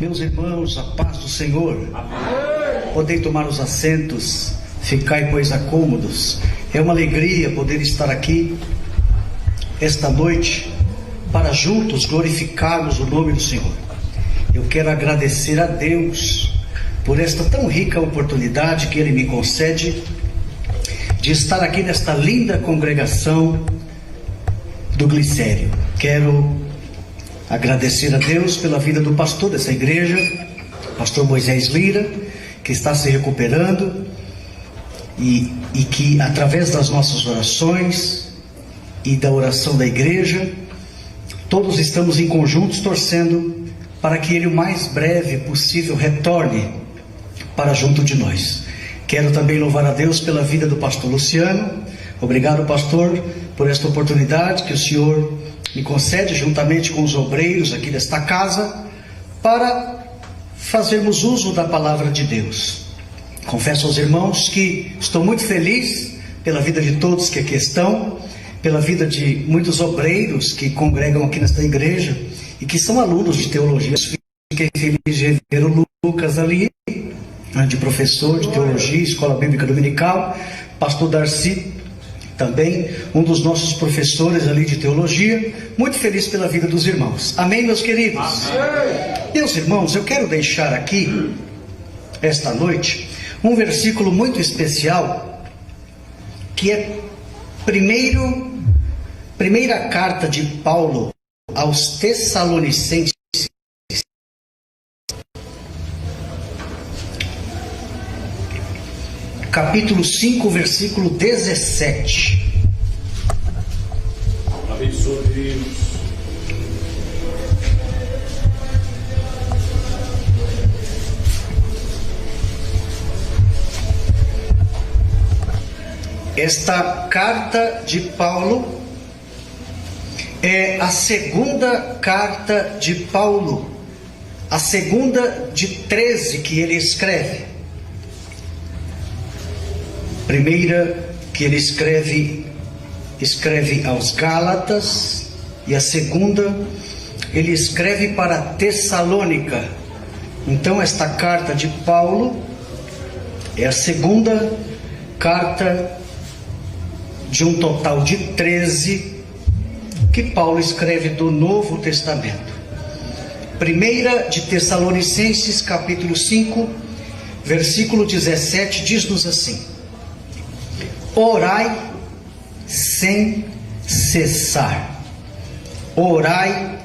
Meus irmãos, a paz do Senhor. Amém. Podem tomar os assentos, ficai, pois, cômodos. É uma alegria poder estar aqui esta noite para juntos glorificarmos o nome do Senhor. Eu quero agradecer a Deus por esta tão rica oportunidade que Ele me concede de estar aqui nesta linda congregação do Glicério. Quero agradecer a Deus pela vida do pastor dessa igreja, pastor Moisés Lira, que está se recuperando e que através das nossas orações e da oração da igreja, todos estamos em conjuntos torcendo para que ele o mais breve possível retorne para junto de nós. Quero também louvar a Deus pela vida do pastor Luciano. Obrigado, pastor, por esta oportunidade que o Senhor me concede juntamente com os obreiros aqui desta casa para fazermos uso da palavra de Deus. Confesso aos irmãos que estou muito feliz pela vida de todos que aqui estão, pela vida de muitos obreiros que congregam aqui nesta igreja e que são alunos de teologia. Fiquei feliz de ver o Lucas ali, de professor de teologia, escola bíblica dominical, pastor Darcy, também um dos nossos professores ali de teologia. Muito feliz pela vida dos irmãos. Amém, meus queridos? Amém. Meus irmãos, eu quero deixar aqui esta noite um versículo muito especial, que é primeira carta de Paulo aos Tessalonicenses, capítulo 5, versículo 17. Abençoe Deus. Esta carta de Paulo é a segunda carta de Paulo, a segunda de 13 que ele escreve. Primeira que ele escreve aos Gálatas, e a segunda ele escreve para Tessalônica. Então esta carta de Paulo é a segunda carta de um total de 13 que Paulo escreve do Novo Testamento. Primeira de Tessalonicenses, capítulo 5, versículo 17, diz-nos assim: orai sem cessar. Orai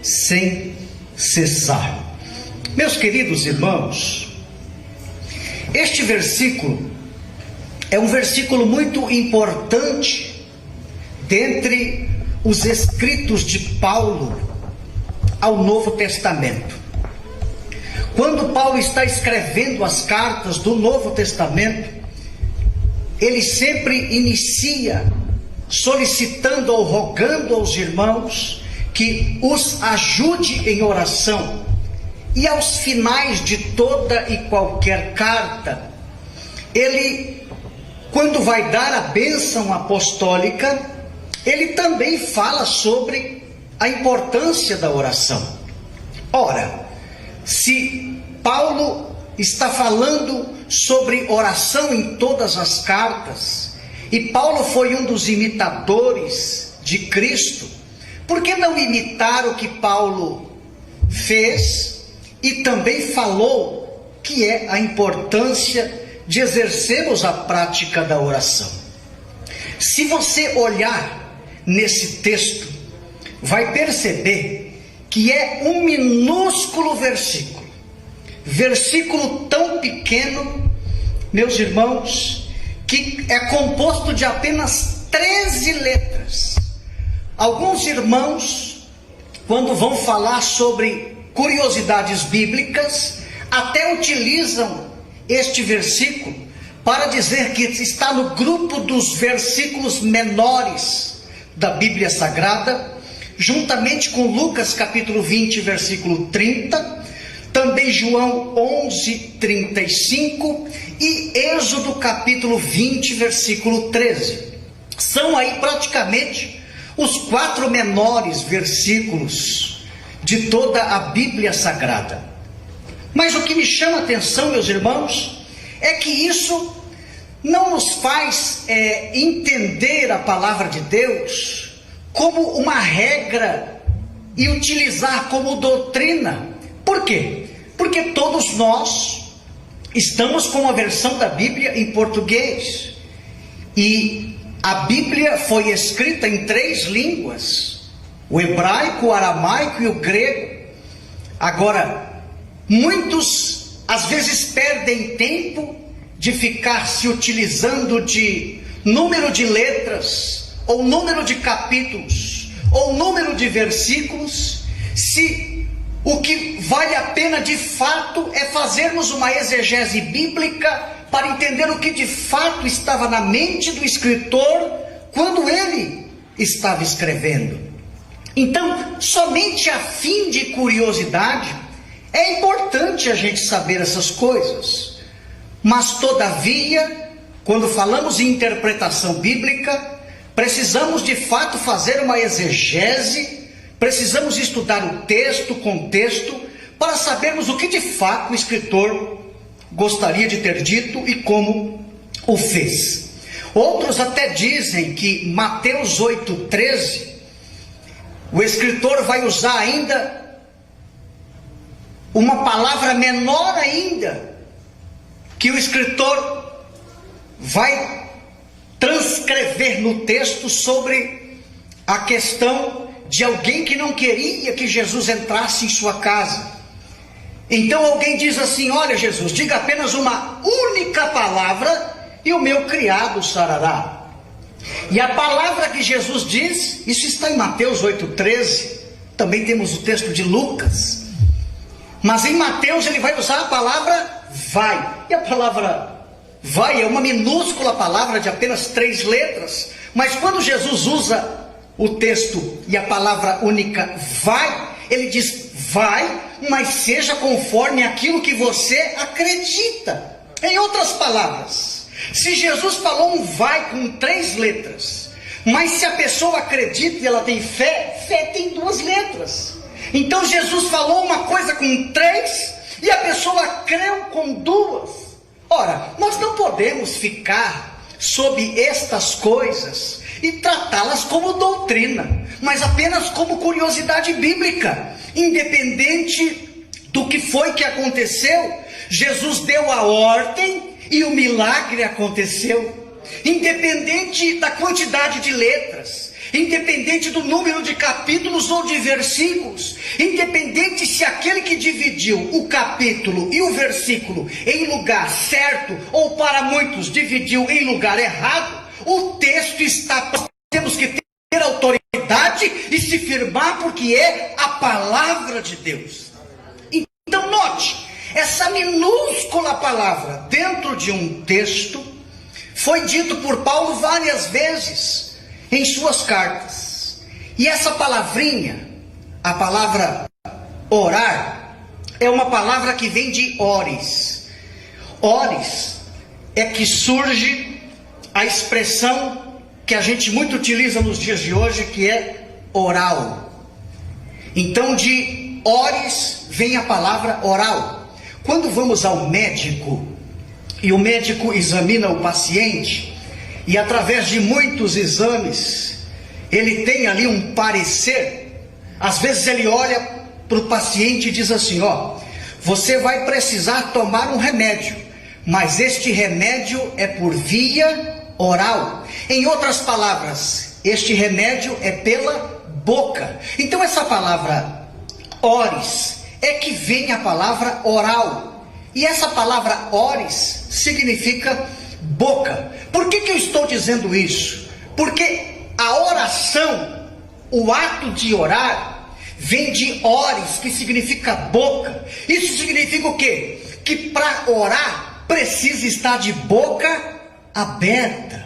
sem cessar. Meus queridos irmãos, este versículo é um versículo muito importante dentre os escritos de Paulo ao Novo Testamento. Quando Paulo está escrevendo as cartas do Novo Testamento, ele sempre inicia solicitando ou rogando aos irmãos que os ajude em oração. E aos finais de toda e qualquer carta, ele, quando vai dar a bênção apostólica, ele também fala sobre a importância da oração. Ora, se Paulo está falando sobre oração em todas as cartas, e Paulo foi um dos imitadores de Cristo, por que não imitar o que Paulo fez e também falou, que é a importância de exercermos a prática da oração? Se você olhar nesse texto, vai perceber que é um minúsculo versículo tão pequeno, meus irmãos, que é composto de apenas 13 letras. Alguns irmãos, quando vão falar sobre curiosidades bíblicas, até utilizam este versículo para dizer que está no grupo dos versículos menores da Bíblia Sagrada, juntamente com Lucas capítulo 20, versículo 30, também João 11, 35 e Êxodo capítulo 20, versículo 13. São aí praticamente os 4 menores versículos de toda a Bíblia Sagrada. Mas o que me chama a atenção, meus irmãos, é que isso não nos faz entender a palavra de Deus como uma regra e utilizar como doutrina. Por quê? Porque todos nós estamos com a versão da Bíblia em português. E a Bíblia foi escrita em 3 línguas: o hebraico, o aramaico e o grego. Agora, muitos às vezes perdem tempo de ficar se utilizando de número de letras, ou número de capítulos, ou número de versículos, se o que vale a pena de fato é fazermos uma exegese bíblica para entender o que de fato estava na mente do escritor quando ele estava escrevendo. Então, somente a fim de curiosidade, é importante a gente saber essas coisas. Mas, todavia, quando falamos em interpretação bíblica, precisamos de fato fazer uma exegese, precisamos estudar o texto, o contexto, para sabermos o que de fato o escritor gostaria de ter dito e como o fez. Outros até dizem que Mateus 8,13, o escritor vai usar ainda uma palavra menor ainda, que o escritor vai transcrever no texto sobre a questão de alguém que não queria que Jesus entrasse em sua casa. Então alguém diz assim: olha, Jesus, diga apenas uma única palavra e o meu criado sarará. E a palavra que Jesus diz, isso está em Mateus 8,13, também temos o texto de Lucas, mas em Mateus ele vai usar a palavra vai, e a palavra vai é uma minúscula palavra de apenas 3 letras, mas quando Jesus usa o texto e a palavra única vai, ele diz vai, mas seja conforme aquilo que você acredita. Em outras palavras, se Jesus falou um vai com 3 letras, mas se a pessoa acredita e ela tem fé, fé tem 2 letras. Então Jesus falou uma coisa com 3 e a pessoa creu com 2. Ora, nós não podemos ficar sob estas coisas e tratá-las como doutrina, mas apenas como curiosidade bíblica. Independente do que foi que aconteceu, Jesus deu a ordem e o milagre aconteceu. Independente da quantidade de letras, independente do número de capítulos ou de versículos, independente se aquele que dividiu o capítulo e o versículo em lugar certo, ou para muitos dividiu em lugar errado, o texto está, temos que ter autoridade e se firmar, porque é a palavra de Deus. Então note, essa minúscula palavra dentro de um texto foi dito por Paulo várias vezes em suas cartas. E essa palavrinha, a palavra orar, é uma palavra que vem de ores. Ores é que surge a expressão que a gente muito utiliza nos dias de hoje, que é oral. Então de ores vem a palavra oral. Quando vamos ao médico e o médico examina o paciente, e através de muitos exames ele tem ali um parecer, às vezes ele olha para o paciente e diz assim: ó, você vai precisar tomar um remédio, mas este remédio é por via oral. Em outras palavras, este remédio é pela boca. Então essa palavra ores é que vem a palavra oral. E essa palavra ores significa boca. Por que eu estou dizendo isso? Porque a oração, o ato de orar, vem de ores, que significa boca. Isso significa o quê? Que para orar precisa estar de boca aberta.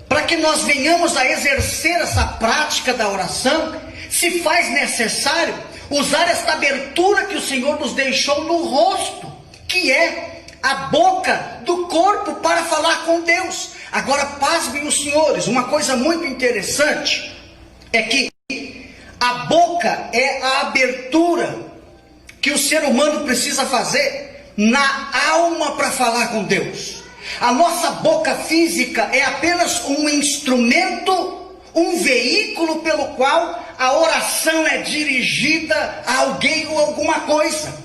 Para que nós venhamos a exercer essa prática da oração, se faz necessário usar esta abertura que o Senhor nos deixou no rosto, que é a boca do corpo para falar com Deus. Agora, pasmem os senhores, uma coisa muito interessante é que a boca é a abertura que o ser humano precisa fazer na alma para falar com Deus. A nossa boca física é apenas um instrumento, um veículo pelo qual a oração é dirigida a alguém ou alguma coisa.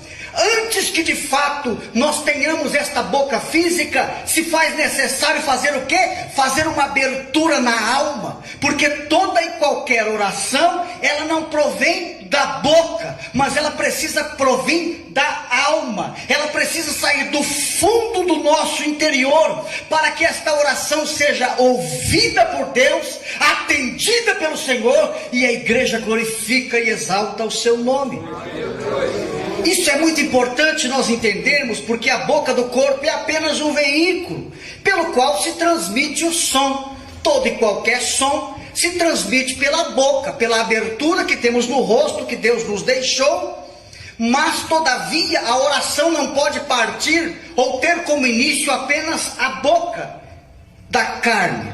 Antes que de fato nós tenhamos esta boca física, se faz necessário fazer o quê? Fazer uma abertura na alma, porque toda e qualquer oração, ela não provém da boca, mas ela precisa provém da alma, ela precisa sair do fundo do nosso interior, para que esta oração seja ouvida por Deus, atendida pelo Senhor, e a igreja glorifica e exalta o seu nome. Isso é muito importante nós entendermos, porque a boca do corpo é apenas um veículo, pelo qual se transmite o som. Todo e qualquer som se transmite pela boca, pela abertura que temos no rosto, que Deus nos deixou. Mas todavia a oração não pode partir ou ter como início apenas a boca da carne,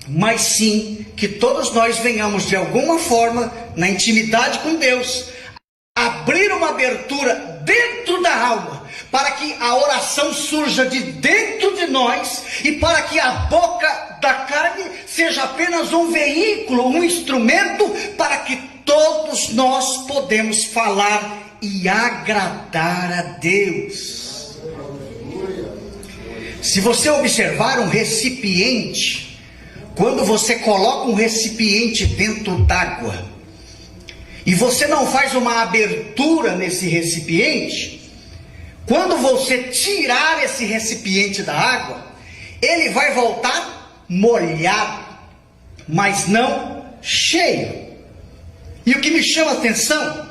mas sim que todos nós venhamos de alguma forma, na intimidade com Deus, abrir uma abertura dentro da alma, para que a oração surja de dentro de nós, e para que a boca da carne seja apenas um veículo, um instrumento, para que todos nós podemos falar e agradar a Deus. Se você observar um recipiente, quando você coloca um recipiente dentro d'água, e você não faz uma abertura nesse recipiente, quando você tirar esse recipiente da água, ele vai voltar molhado, mas não cheio. E o que me chama a atenção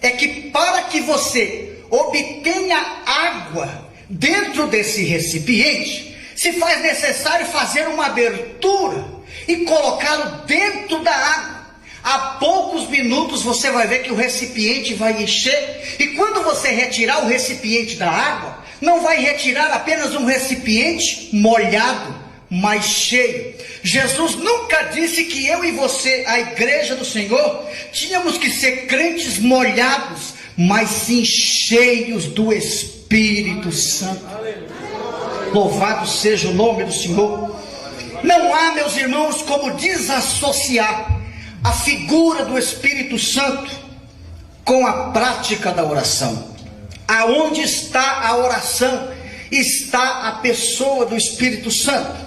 é que para que você obtenha água dentro desse recipiente, se faz necessário fazer uma abertura e colocá-lo dentro da água. A poucos minutos você vai ver que o recipiente vai encher, e quando você retirar o recipiente da água, não vai retirar apenas um recipiente molhado, mas cheio. Jesus nunca disse que eu e você, a igreja do Senhor, tínhamos que ser crentes molhados, mas sim cheios do Espírito Santo. Louvado seja o nome do Senhor. Não há, meus irmãos, como desassociar a figura do Espírito Santo com a prática da oração. Aonde está a oração, está a pessoa do Espírito Santo.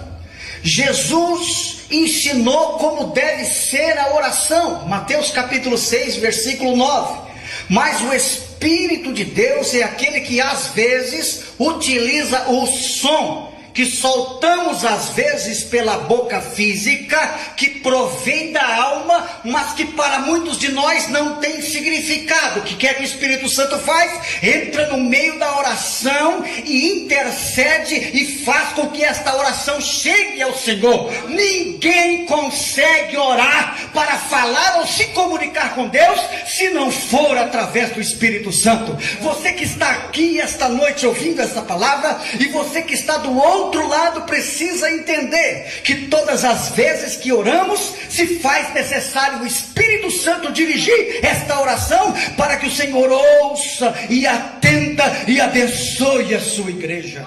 Jesus ensinou como deve ser a oração, Mateus capítulo 6, versículo 9. Mas o Espírito de Deus é aquele que às vezes utiliza o som que soltamos às vezes pela boca física, que provém da alma, mas que para muitos de nós não tem significado. O que quer que o Espírito Santo faz? Entra no meio da oração e intercede e faz com que esta oração chegue ao Senhor. Ninguém consegue orar para falar ou se comunicar com Deus se não for através do Espírito Santo. Você que está aqui esta noite ouvindo essa palavra, e você que está do outro lado, precisa entender que todas as vezes que oramos, se faz necessário o Espírito Santo dirigir esta oração, para que o Senhor ouça e atenda e abençoe a sua igreja.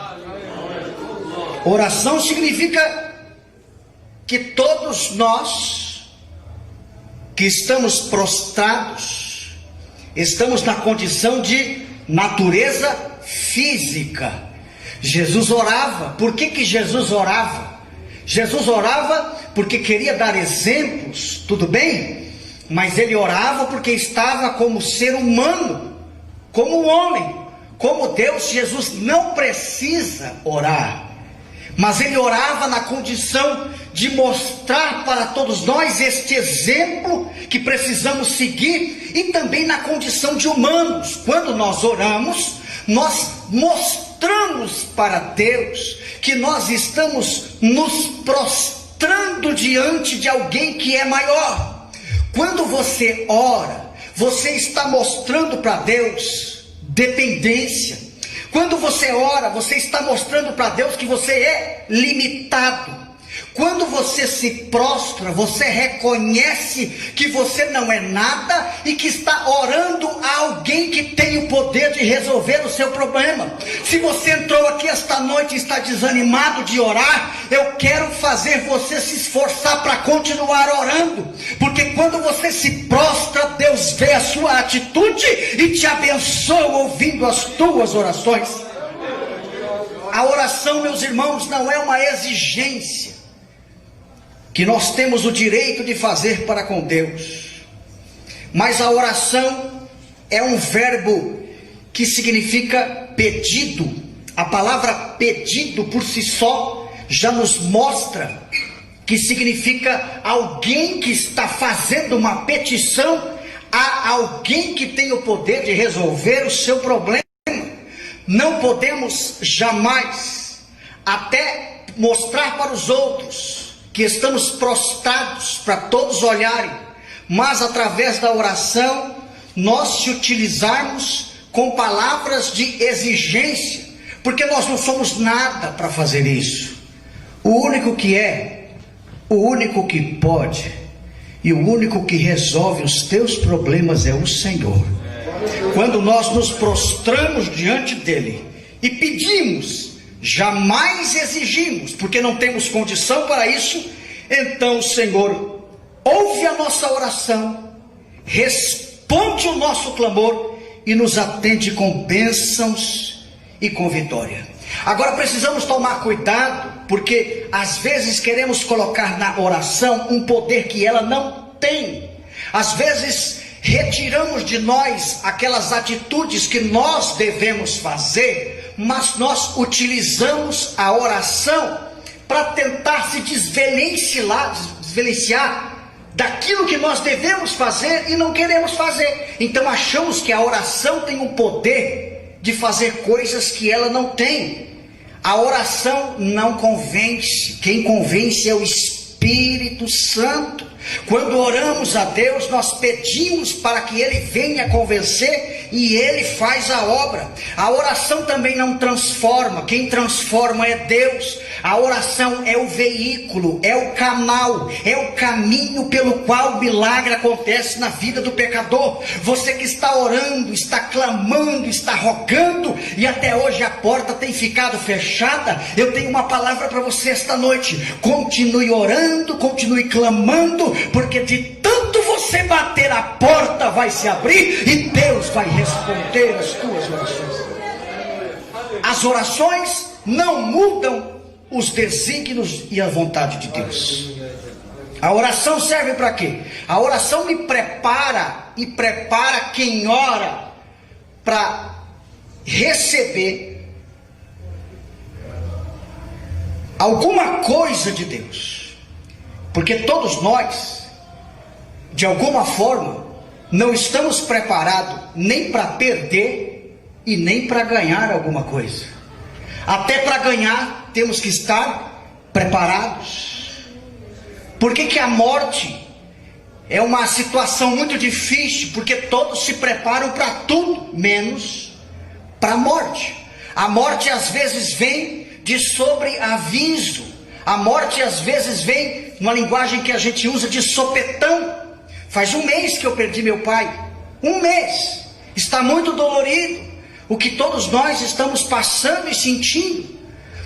Oração significa que todos nós que estamos prostrados, estamos na condição de natureza física. Jesus orava. Por que Jesus orava? Jesus orava porque queria dar exemplos, tudo bem? Mas ele orava porque estava como ser humano, como homem, como Deus. Jesus não precisa orar, mas ele orava na condição de mostrar para todos nós este exemplo que precisamos seguir, e também na condição de humanos. Quando nós oramos, nós mostramos para Deus que nós estamos nos prostrando diante de alguém que é maior. Quando você ora, você está mostrando para Deus dependência. Quando você ora, você está mostrando para Deus que você é limitado. Quando você se prostra, você reconhece que você não é nada e que está orando a alguém que tem o poder de resolver o seu problema. Se você entrou aqui esta noite e está desanimado de orar, eu quero fazer você se esforçar para continuar orando, porque quando você se prostra, Deus vê a sua atitude e te abençoa ouvindo as tuas orações. A oração, meus irmãos, não é uma exigência que nós temos o direito de fazer para com Deus, mas a oração é um verbo que significa pedido. A palavra pedido por si só já nos mostra que significa alguém que está fazendo uma petição a alguém que tem o poder de resolver o seu problema. Não podemos jamais até mostrar para os outros que estamos prostrados para todos olharem, mas através da oração nós se utilizarmos com palavras de exigência, porque nós não somos nada para fazer isso. O único que é, o único que pode e o único que resolve os teus problemas é o Senhor. Quando nós nos prostramos diante dele e pedimos, jamais exigimos, porque não temos condição para isso, então o Senhor ouve a nossa oração, responde o nosso clamor e nos atende com bênçãos e com vitória. Agora precisamos tomar cuidado, porque às vezes queremos colocar na oração um poder que ela não tem. Às vezes retiramos de nós aquelas atitudes que nós devemos fazer, mas nós utilizamos a oração para tentar se desvencilhar daquilo que nós devemos fazer e não queremos fazer. Então achamos que a oração tem um poder de fazer coisas que ela não tem. A oração não convence, quem convence é o Espírito Santo. Quando oramos a Deus, nós pedimos para que Ele venha convencer e Ele faz a obra. A oração também não transforma, quem transforma é Deus. A oração é o veículo, é o canal, é o caminho pelo qual o milagre acontece na vida do pecador. Você que está orando, está clamando, está rogando e até hoje a porta tem ficado fechada, eu tenho uma palavra para você esta noite: continue orando, continue clamando, porque de tanto você bater, a porta vai se abrir e Deus vai responder as tuas orações. As orações não mudam os desígnios e a vontade de Deus. A oração serve para quê? A oração me prepara e prepara quem ora para receber alguma coisa de Deus. Porque todos nós, de alguma forma, não estamos preparados nem para perder e nem para ganhar alguma coisa. Até para ganhar temos que estar preparados. Por que a morte é uma situação muito difícil? Porque todos se preparam para tudo, menos para a morte. A morte às vezes vem de sobreaviso. A morte às vezes vem numa linguagem que a gente usa de sopetão. Faz um mês que eu perdi meu pai. Um mês. Está muito dolorido o que todos nós estamos passando e sentindo.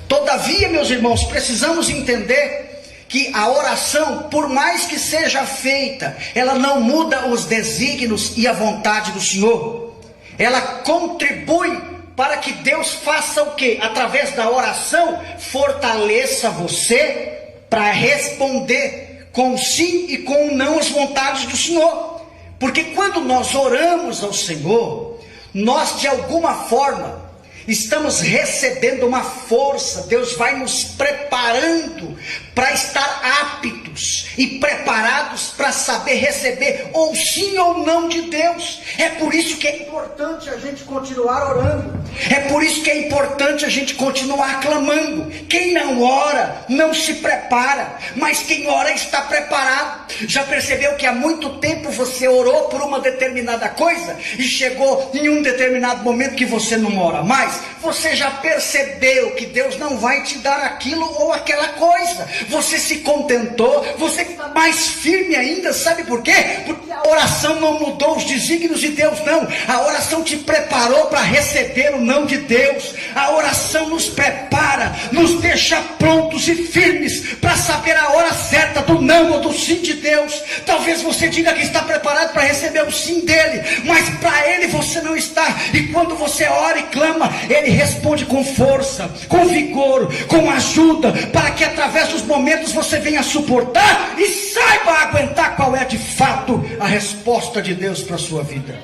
Todavia, meus irmãos, precisamos entender que a oração, por mais que seja feita, ela não muda os desígnios e a vontade do Senhor. Ela contribui para que Deus faça o quê? Através da oração, fortaleça você para responder com sim e com não as vontades do Senhor. Porque quando nós oramos ao Senhor, nós de alguma forma estamos recebendo uma força. Deus vai nos preparando para estar aptos e preparados para saber receber ou sim ou não de Deus. É por isso que é importante a gente continuar orando. É por isso que é importante a gente continuar clamando. Quem não ora não se prepara, mas quem ora está preparado. Já percebeu que há muito tempo você orou por uma determinada coisa e chegou em um determinado momento que você não ora mais? mas você já percebeu que Deus não vai te dar aquilo ou aquela coisa. Você se contentou, você está mais firme ainda, sabe por quê? Porque a oração não mudou os desígnios de Deus, não. A oração te preparou para receber o não de Deus. A oração nos prepara, nos deixa prontos e firmes para saber a hora certa do não ou do sim de Deus. Talvez você diga que está preparado para receber o sim dele, mas para ele você não está. E quando você ora e clama, ele responde com força, com vigor, com ajuda, para que através dos momentos você venha suportar e saiba aguentar qual é de fato a resposta de Deus para a sua vida.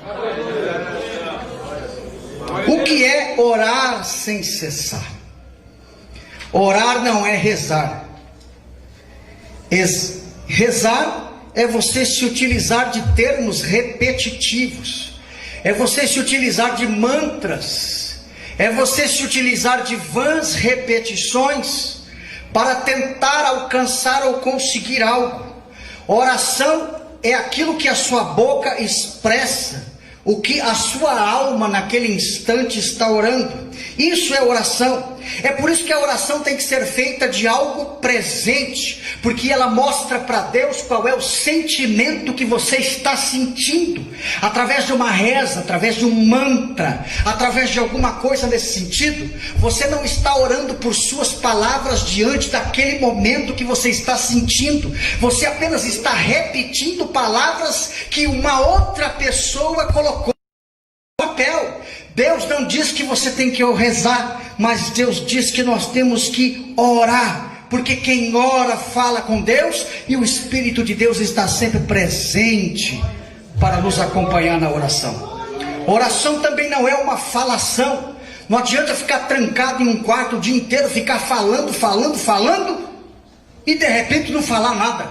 O que é orar sem cessar? Orar não é rezar. Rezar é você se utilizar de termos repetitivos, é você se utilizar de mantras, é você se utilizar de vãs repetições para tentar alcançar ou conseguir algo. Oração é aquilo que a sua boca expressa, o que a sua alma naquele instante está orando. Isso é oração. É por isso que a oração tem que ser feita de algo presente, porque ela mostra para Deus qual é o sentimento que você está sentindo. Através de uma reza, através de um mantra, através de alguma coisa nesse sentido, você não está orando por suas palavras diante daquele momento que você está sentindo. Você apenas está repetindo palavras que uma outra pessoa colocou no papel. Deus não diz que você tem que rezar, mas Deus diz que nós temos que orar, porque quem ora fala com Deus, e o Espírito de Deus está sempre presente para nos acompanhar na oração. Oração também não é uma falação. Não adianta ficar trancado em um quarto o dia inteiro, ficar falando, e de repente não falar nada.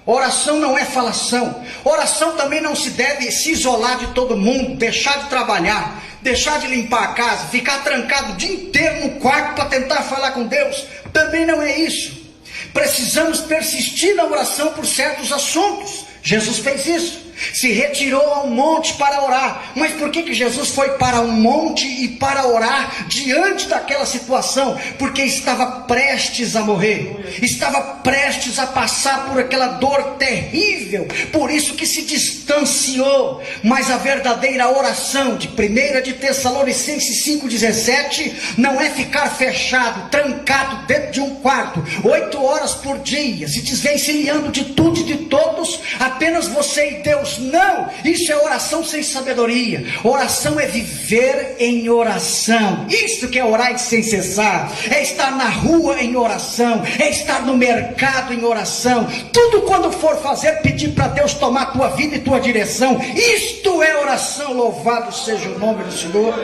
Oração não é falação. Oração também não se deve se isolar de todo mundo, deixar de trabalhar, deixar de limpar a casa, ficar trancado o dia inteiro no quarto para tentar falar com Deus. Também não é isso. Precisamos persistir na oração por certos assuntos. Jesus fez isso. Se retirou a um monte para orar. Mas por que Jesus foi para um monte e para orar diante daquela situação? Porque estava prestes a morrer, estava prestes a passar por aquela dor terrível. Por isso que se distanciou. Mas a verdadeira oração de 1 de Tessalonicenses 5,17 não é ficar fechado, trancado dentro de um quarto 8 horas por dia, se desvencilhando de tudo e de todos, apenas você e Deus. Não, isso é oração sem sabedoria. Oração é viver em oração. Isso que é orar sem cessar. É estar na rua em oração, é estar no mercado em oração. Tudo quando for fazer, pedir para Deus tomar tua vida e tua direção. Isto é oração. Louvado seja o nome do Senhor.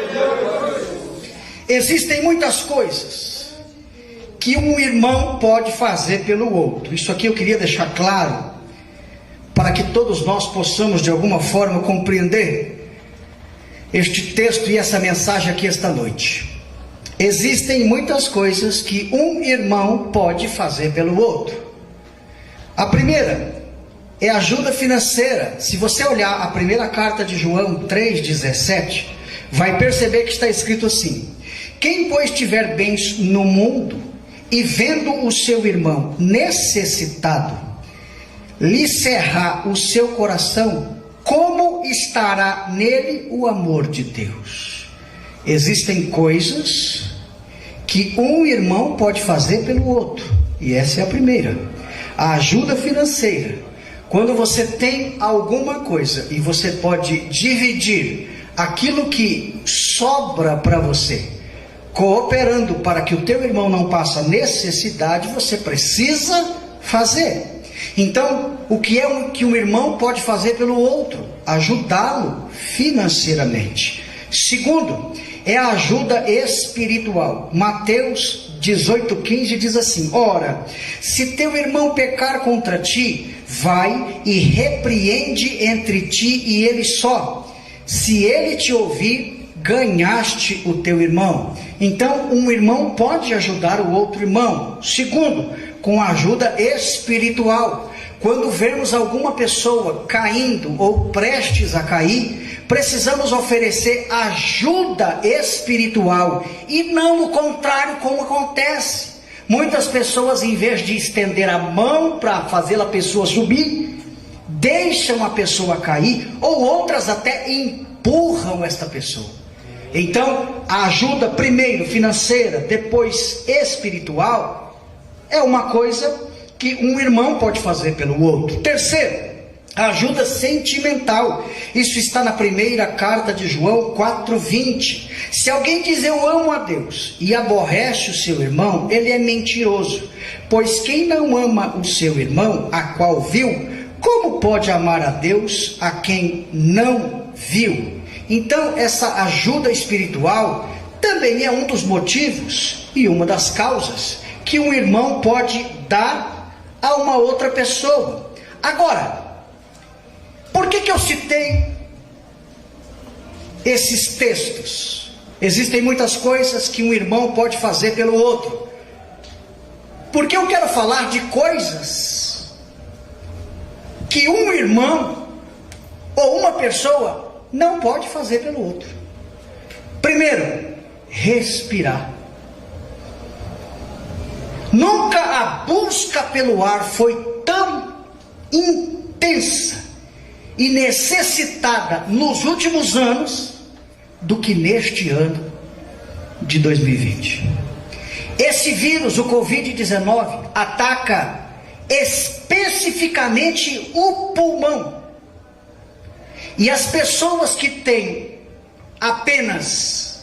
Existem muitas coisas que um irmão pode fazer pelo outro. Isso aqui eu queria deixar claro, para que todos nós possamos de alguma forma compreender este texto e essa mensagem aqui esta noite. Existem muitas coisas que um irmão pode fazer pelo outro. A primeira é ajuda financeira. Se você olhar a primeira carta de João 3,17, vai perceber que está escrito assim: quem pois tiver bens no mundo e vendo o seu irmão necessitado, lhe cerrar o seu coração, como estará nele o amor de Deus? Existem coisas que um irmão pode fazer pelo outro, e essa é a primeira. A ajuda financeira. Quando você tem alguma coisa e você pode dividir aquilo que sobra para você, cooperando para que o teu irmão não passe necessidade, você precisa fazer. Então, o que é que um irmão pode fazer pelo outro? Ajudá-lo financeiramente. Segundo, é a ajuda espiritual. Mateus 18,15 diz assim: ora, se teu irmão pecar contra ti, vai e repreende entre ti e ele só. Se ele te ouvir, ganhaste o teu irmão. Então, um irmão pode ajudar o outro irmão. Segundo, com ajuda espiritual. quando vemos alguma pessoa caindo ou prestes a cair, precisamos oferecer ajuda espiritual e não o contrário, como acontece. Muitas pessoas, em vez de estender a mão para fazer a pessoa subir, deixam a pessoa cair, ou outras até empurram esta pessoa. Então, a ajuda primeiro financeira, depois espiritual, é uma coisa que um irmão pode fazer pelo outro. Terceiro, a ajuda sentimental. Isso está na primeira carta de João 4:20. Se alguém diz eu amo a Deus e aborrece o seu irmão, ele é mentiroso. Pois quem não ama o seu irmão, a qual viu, como pode amar a Deus a quem não viu? Então, essa ajuda espiritual também é um dos motivos e uma das causas que um irmão pode dar a uma outra pessoa. Agora, por que eu citei esses textos? Existem muitas coisas que um irmão pode fazer pelo outro. Porque eu quero falar de coisas que um irmão ou uma pessoa não pode fazer pelo outro. Primeiro, respirar. Nunca a busca pelo ar foi tão intensa e necessitada nos últimos anos do que neste ano de 2020. Esse vírus, o Covid-19, ataca especificamente o pulmão. E as pessoas que têm apenas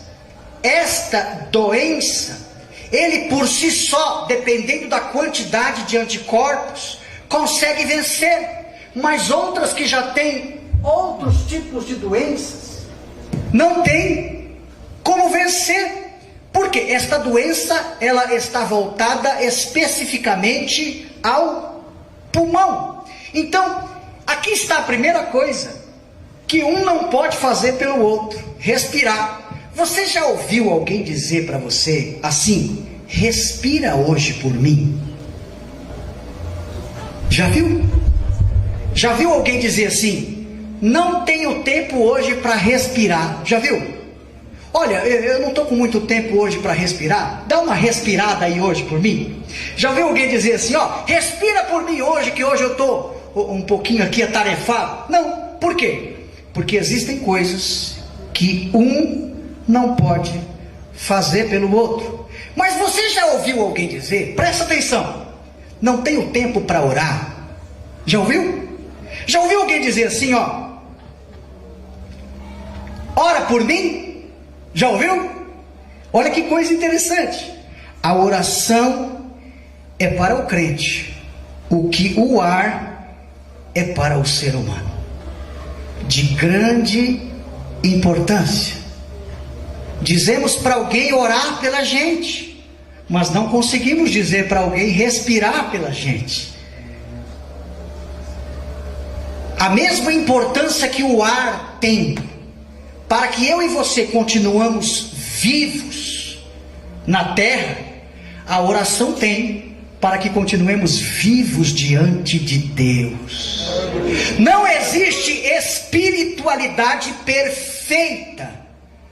esta doença, ele por si só, dependendo da quantidade de anticorpos, consegue vencer. Mas outras que já têm outros tipos de doenças, não tem como vencer. Porque esta doença, ela está voltada especificamente ao pulmão. Então, aqui está a primeira coisa que um não pode fazer pelo outro: respirar. Você já ouviu alguém dizer para você assim: respira hoje por mim? Já viu? Já viu alguém dizer assim: não tenho tempo hoje para respirar? Já viu? Olha, eu não estou com muito tempo hoje para respirar, dá uma respirada aí hoje por mim. Já viu alguém dizer assim: ó, respira por mim hoje, que hoje eu estou um pouquinho aqui atarefado? Não, por quê? Porque existem coisas que um não pode fazer pelo outro. Mas você já ouviu alguém dizer, presta atenção, não tenho tempo para orar? Já ouviu? Já ouviu alguém dizer assim, ó, ora por mim? Já ouviu? Olha que coisa interessante. A oração é para o crente o que o ar é para o ser humano, de grande importância. Dizemos para alguém orar pela gente, mas não conseguimos dizer para alguém respirar pela gente. A mesma importância que o ar tem para que eu e você continuamos vivos na terra, a oração tem para que continuemos vivos diante de Deus. Não existe espiritualidade perfeita.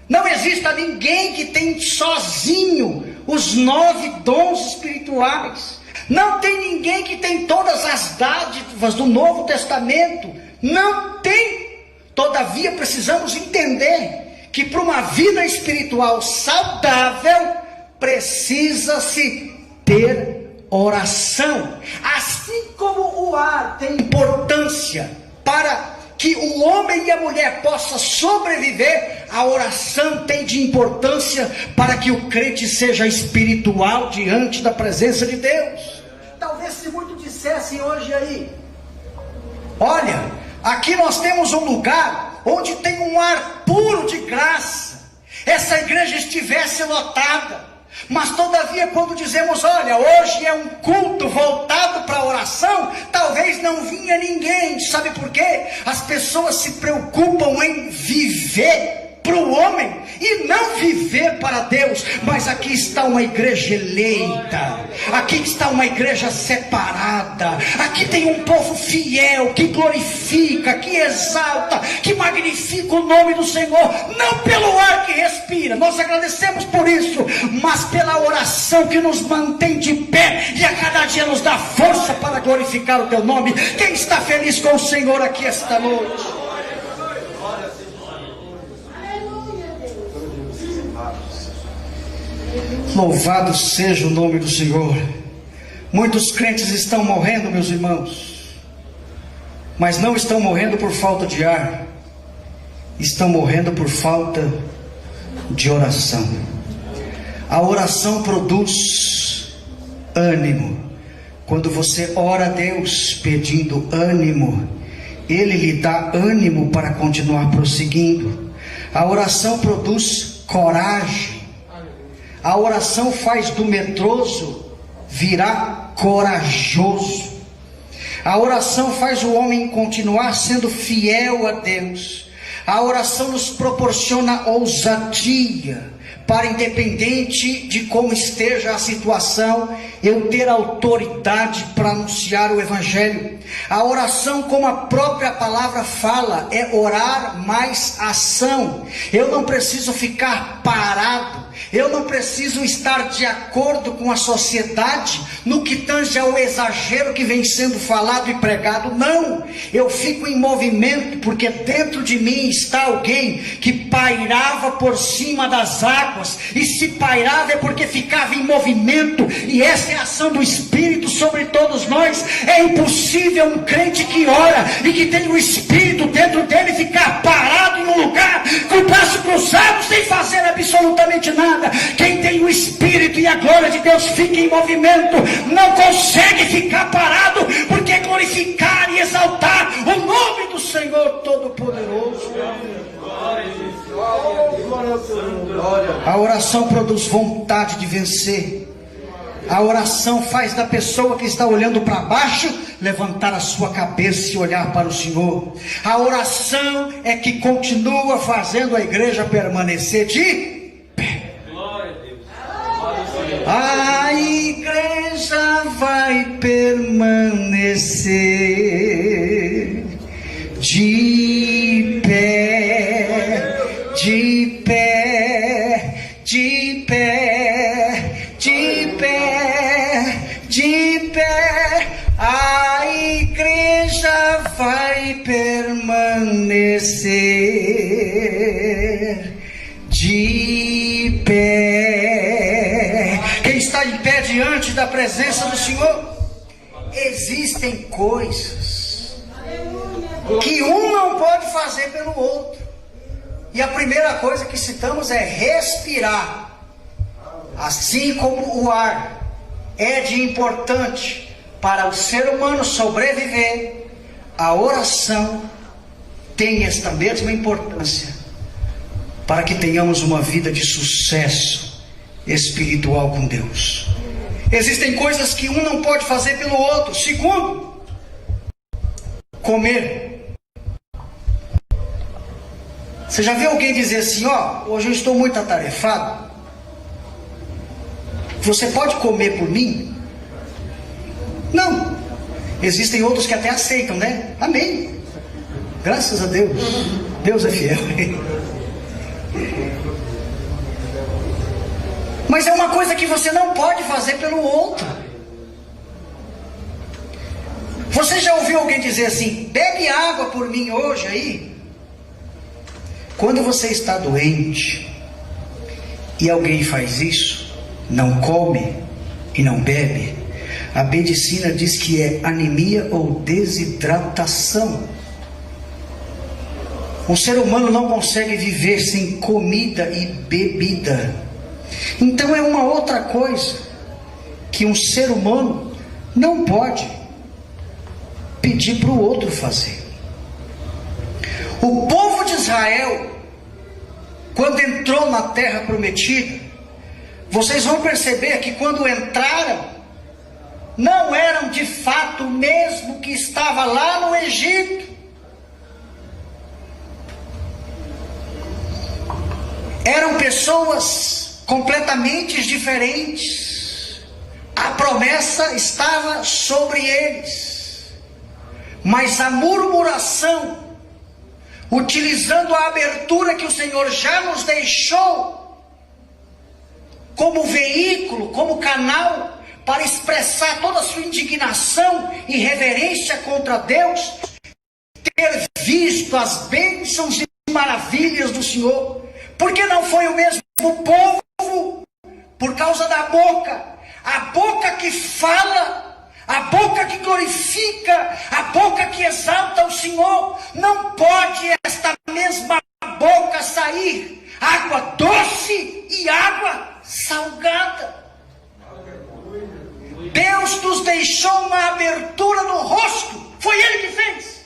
Não existe ninguém que tem sozinho os 9 dons espirituais. Não tem ninguém que tem todas as dádivas do Novo Testamento. Não tem. Todavia precisamos entender que para uma vida espiritual saudável precisa-se ter oração. Assim como o ar tem importância para que o homem e a mulher possam sobreviver, a oração tem de importância para que o crente seja espiritual diante da presença de Deus. Talvez se muitos dissessem hoje aí: olha, aqui nós temos um lugar onde tem um ar puro de graça, essa igreja estivesse lotada. Mas todavia, quando dizemos, olha, hoje é um culto voltado para a oração, talvez não vinha ninguém. Sabe por quê? As pessoas se preocupam em viver para o homem e não viver para Deus. Mas aqui está uma igreja eleita, aqui está uma igreja separada, aqui tem um povo fiel que glorifica, que exalta, que magnifica o nome do Senhor, não pelo ar que respira, nós agradecemos por isso, mas pela oração que nos mantém de pé e a cada dia nos dá força para glorificar o teu nome. Quem está feliz com o Senhor aqui esta noite? Louvado seja o nome do Senhor. Muitos crentes estão morrendo, meus irmãos, mas não estão morrendo por falta de ar, estão morrendo por falta de oração. A oração produz ânimo. Quando você ora a Deus pedindo ânimo, Ele lhe dá ânimo para continuar prosseguindo. A oração produz coragem. A oração faz do medroso virar corajoso. A oração faz o homem continuar sendo fiel a Deus. A oração nos proporciona ousadia para, independente de como esteja a situação, eu ter autoridade para anunciar o Evangelho. A oração, como a própria palavra fala, é orar mais ação. Eu não preciso ficar parado. Eu não preciso estar de acordo com a sociedade no que tange ao exagero que vem sendo falado e pregado. Não, eu fico em movimento, porque dentro de mim está alguém que pairava por cima das águas, e se pairava é porque ficava em movimento, e essa é a ação do Espírito sobre todos nós. É impossível um crente que ora e que tem o Espírito dentro dele ficar parado em um lugar com o braço cruzado sem fazer absolutamente nada. Quem tem o Espírito e a glória de Deus fica em movimento, não consegue ficar parado, porque glorificar e exaltar o nome do Senhor Todo-Poderoso. A oração produz vontade de vencer. A oração faz da pessoa que está olhando para baixo levantar a sua cabeça e olhar para o Senhor. A oração é que continua fazendo a igreja permanecer de pé. A igreja vai permanecer de pé, de pé, de pé, de pé, de pé. A igreja vai permanecer de pé. Quem está em pé diante da presença do Senhor? Existem coisas que um não pode fazer pelo outro. E a primeira coisa que citamos é respirar. Assim como o ar é de importante para o ser humano sobreviver, a oração tem esta mesma importância para que tenhamos uma vida de sucesso espiritual com Deus. Existem coisas que um não pode fazer pelo outro. Segundo, comer. Você já viu alguém dizer assim: ó, hoje eu estou muito atarefado, você pode comer por mim? Não. Existem outros que até aceitam, né? Amém. Graças a Deus. Deus é fiel. Mas é uma coisa que você não pode fazer pelo outro. Você já ouviu alguém dizer assim: bebe água por mim hoje aí? Quando você está doente e alguém faz isso, não come e não bebe, a medicina diz que é anemia ou desidratação. O ser humano não consegue viver sem comida e bebida. Então é uma outra coisa que um ser humano não pode pedir para o outro fazer. O povo de Israel, quando entrou na terra prometida, vocês vão perceber que quando entraram, não eram de fato o mesmo que estava lá no Egito. Eram pessoas completamente diferentes. A promessa estava sobre eles, mas a murmuração, utilizando a abertura que o Senhor já nos deixou como veículo, como canal para expressar toda a sua indignação e reverência contra Deus, ter visto as bênçãos e maravilhas do Senhor. Porque não foi o mesmo povo? Por causa da boca. A boca que fala, a boca que glorifica, a boca que exalta o Senhor. Não pode esta mesma boca sair água doce e água salgada. Deus nos deixou uma abertura no rosto, foi Ele que fez.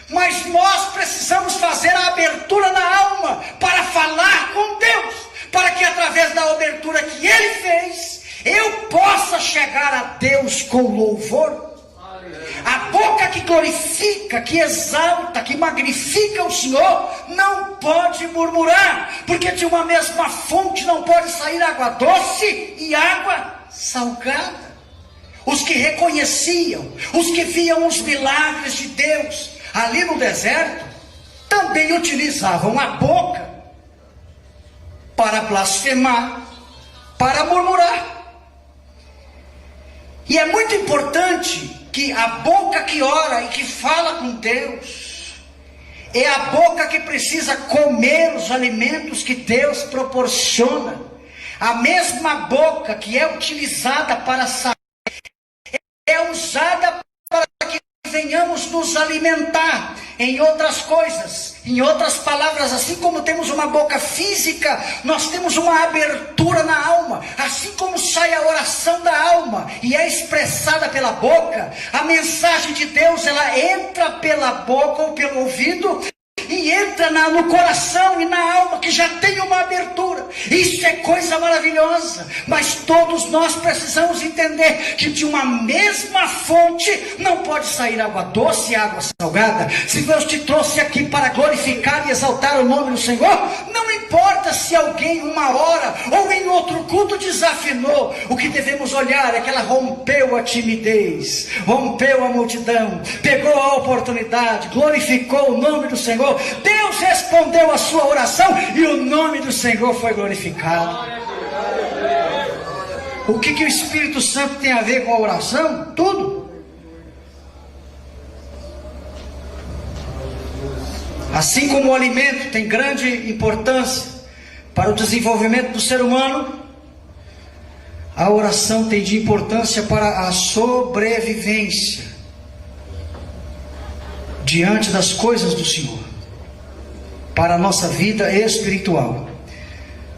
Mas nós precisamos fazer a abertura na alma para falar com Deus, para que através da abertura que Ele fez, eu possa chegar a Deus com louvor. A boca que glorifica, que exalta, que magnifica o Senhor, não pode murmurar, porque de uma mesma fonte não pode sair água doce e água salgada. Os que reconheciam, os que viam os milagres de Deus ali no deserto, também utilizavam a boca para blasfemar, para murmurar. E é muito importante que a boca que ora e que fala com Deus é a boca que precisa comer os alimentos que Deus proporciona. A mesma boca que é utilizada para sair é usada para que venhamos nos alimentar em outras coisas. Em outras palavras, assim como temos uma boca física, nós temos uma abertura na alma. Assim como sai a oração da alma e é expressada pela boca, a mensagem de Deus, ela entra pela boca ou pelo ouvido e entra no coração e na alma, que já tem uma abertura. Isso é coisa maravilhosa. Mas todos nós precisamos entender que de uma mesma fonte não pode sair água doce e água salgada. Se Deus te trouxe aqui para glorificar e exaltar o nome do Senhor, não importa se alguém uma hora ou em outro culto desafinou. O que devemos olhar é que ela rompeu a timidez, rompeu a multidão, pegou a oportunidade, glorificou o nome do Senhor. Deus respondeu a sua oração e o nome do Senhor foi glorificado. O que o Espírito Santo tem a ver com a oração? Tudo. Assim como o alimento tem grande importância para o desenvolvimento do ser humano, a oração tem de importância para a sobrevivência diante das coisas do Senhor, para a nossa vida espiritual.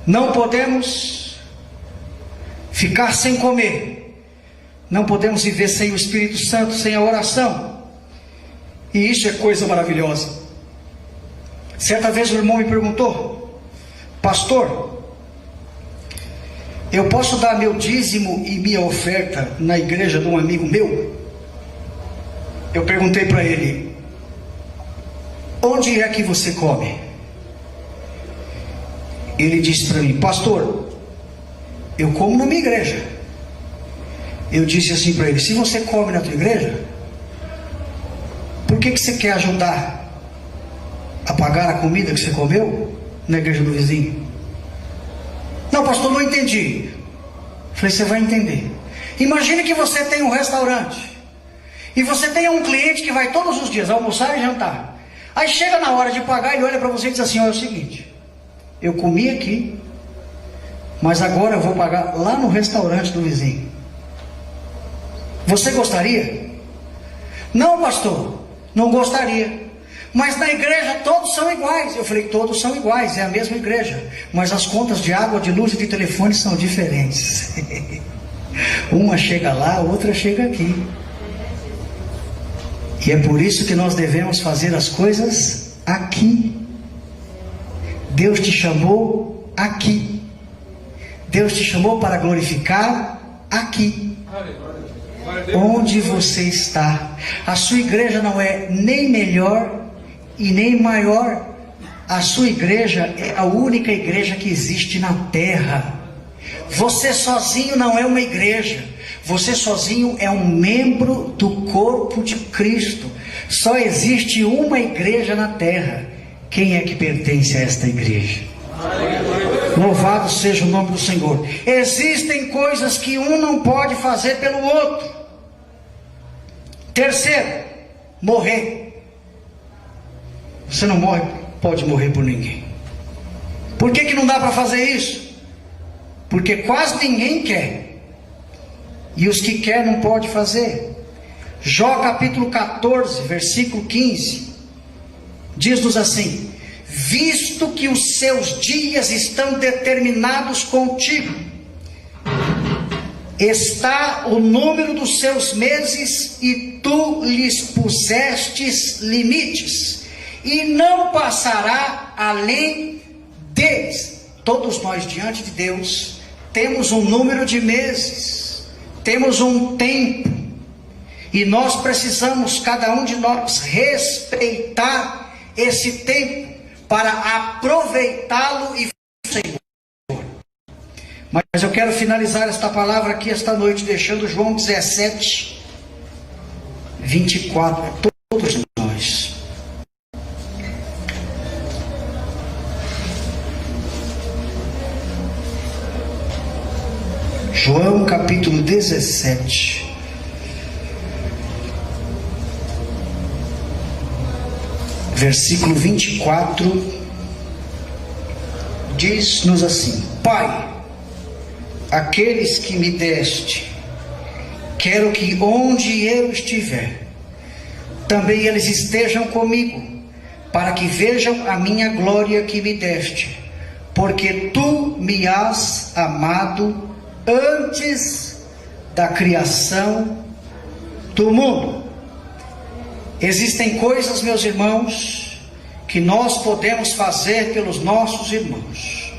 Não podemos ficar sem comer, não podemos viver sem o Espírito Santo, sem a oração. E isso é coisa maravilhosa. Certa vez o irmão me perguntou: pastor, eu posso dar meu dízimo e minha oferta na igreja de um amigo meu? Eu perguntei para ele: onde é que você come? Ele disse para mim: pastor, eu como na minha igreja. Eu disse assim para ele: se você come na tua igreja, por que você quer ajudar a pagar a comida que você comeu na igreja do vizinho? Não, pastor, não entendi. Falei: você vai entender. Imagine que você tem um restaurante e você tem um cliente que vai todos os dias almoçar e jantar. Aí chega na hora de pagar, ele olha para você e diz assim: olha, é o seguinte, eu comi aqui, mas agora eu vou pagar lá no restaurante do vizinho. Você gostaria? Não, pastor, não gostaria. Mas na igreja todos são iguais. Eu falei: todos são iguais, é a mesma igreja, mas as contas de água, de luz e de telefone são diferentes. Uma chega lá, outra chega aqui. E é por isso que nós devemos fazer as coisas aqui. Deus te chamou aqui. Deus te chamou para glorificar aqui. Onde você está. A sua igreja não é nem melhor e nem maior A sua igreja é a única igreja que existe na terra. Você sozinho não é uma igreja. Você sozinho é um membro do corpo de Cristo. Só existe uma igreja na terra. Quem é que pertence a esta igreja? Louvado seja o nome do Senhor. Existem coisas que um não pode fazer pelo outro. Terceiro, morrer. Você não pode morrer por ninguém. Por que não dá para fazer isso? Porque quase ninguém quer. E os que querem não podem fazer. Jó capítulo 14, versículo 15. Diz-nos assim: visto que os seus dias estão determinados contigo, está o número dos seus meses, e tu lhes pusestes limites, e não passará além deles. Todos nós diante de Deus temos um número de meses, temos um tempo, e nós precisamos, cada um de nós, respeitar esse tempo para aproveitá-lo e Senhor. Mas eu quero finalizar esta palavra aqui esta noite, deixando João 17, 24 a todos nós. João capítulo 17, versículo 24, diz-nos assim: Pai, aqueles que me deste, quero que onde eu estiver, também eles estejam comigo, para que vejam a minha glória que me deste, porque tu me has amado antes da criação do mundo. Existem coisas, meus irmãos, que nós podemos fazer pelos nossos irmãos.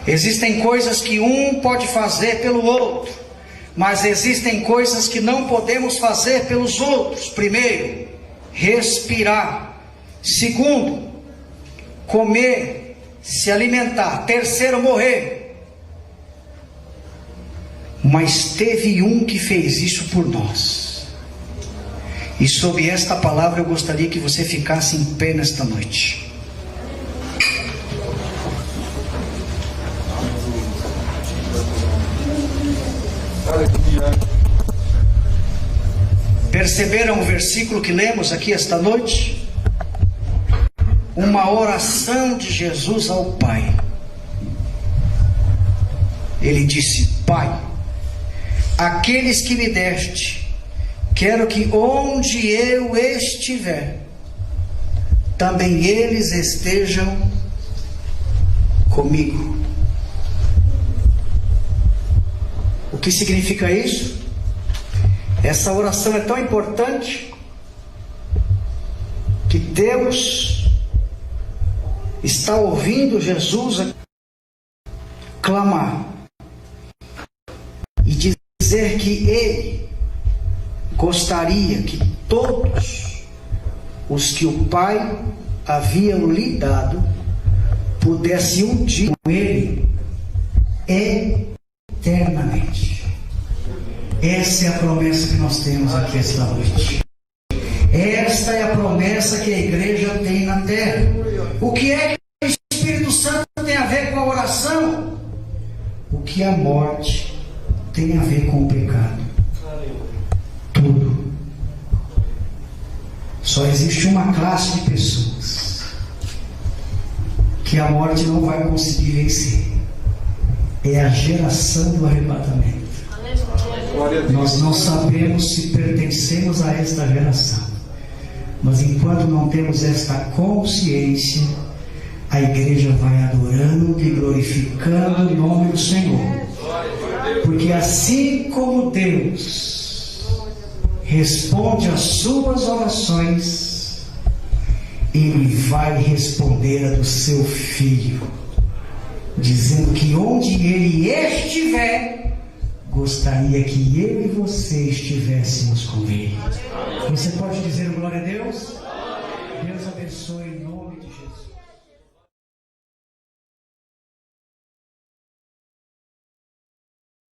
Existem coisas que um pode fazer pelo outro, mas existem coisas que não podemos fazer pelos outros. Primeiro, respirar. Segundo, comer, se alimentar. Terceiro, morrer. Mas teve um que fez isso por nós. E sob esta palavra eu gostaria que você ficasse em pé nesta noite. Perceberam o versículo que lemos aqui esta noite? Uma oração de Jesus ao Pai. Ele disse: Pai, aqueles que me deste, quero que onde eu estiver, também eles estejam comigo. O que significa isso? Essa oração é tão importante que Deus está ouvindo Jesus clamar e dizer que Ele gostaria que todos os que o Pai havia lhe dado pudessem um dia com Ele eternamente. Essa é a promessa que nós temos aqui esta noite. Esta é a promessa que a igreja tem na terra. O que é que o Espírito Santo tem a ver com a oração? O que a morte tem a ver com o pecado? Tudo. Só existe uma classe de pessoas que a morte não vai conseguir vencer. É a geração do arrebatamento. Nós não sabemos se pertencemos a esta geração, mas enquanto não temos esta consciência, a igreja vai adorando e glorificando o nome do Senhor. Porque assim como Deus responde às suas orações, Ele vai responder a do seu Filho, dizendo que onde Ele estiver, gostaria que eu e você estivéssemos com Ele. Você pode dizer glória a Deus? Deus abençoe em nome